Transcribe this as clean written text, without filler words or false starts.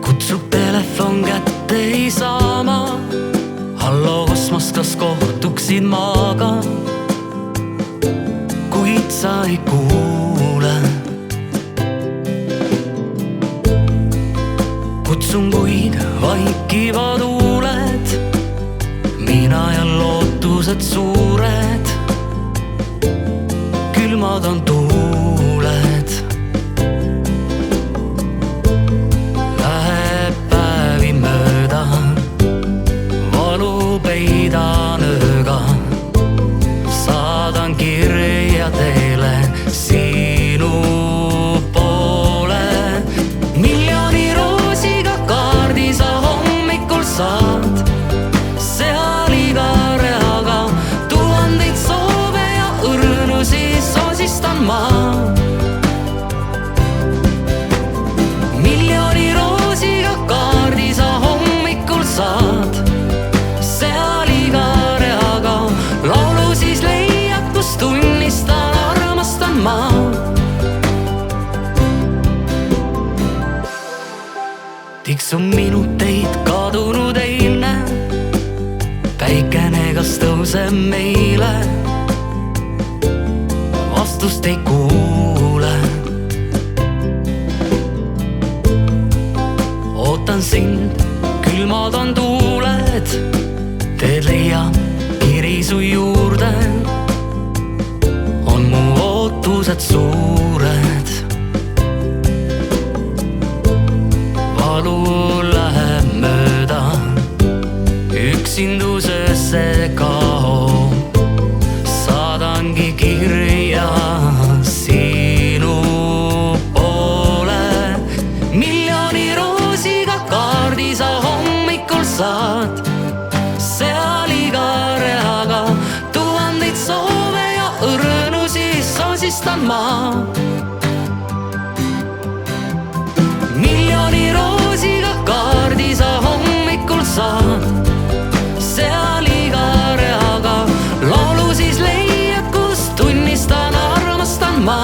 kutsub telefon kätte, ei saa ma. Hallo kosmos, kas kohtuksid maaga? Kuid sa ei kuule. Kutsun, kuid vaikivad huuled. Mina ja lootused suured. Külmad on tuuled. Läheb päevi mööda, valu peidan ööga. Saadan kirja teile sinu poole. Miljoni roosiga kaardi sa hommikul saad. Seal iga reaga tuhandeid soove ja õrnusi sosistan ma. Miljoni roosiga kaardi sa hommikul saad. Seal iga reaga laulu siis leiad, kus tunnistan, armastan ma. Tiksun minuteid, kadunud eilne. Päikene kas tõuseb meile? Vastust ei kuule. Ootan sind, külmad on tuuled. Teed leiab kiri su juurde. On mu ootused suured. Valu läheb mööda, üksindusesse kaob. Saadangi kirja sinu poole. Miljoni roosiga kaardi sa hommikul saad. Seal iga reaga tuhandeid soove ja õrnusi sosistan ma. Miljoni roosiga kaardi sa hommikul saad. Seal iga reaga laulu siis leiad, kus tunnistan, armastan ma.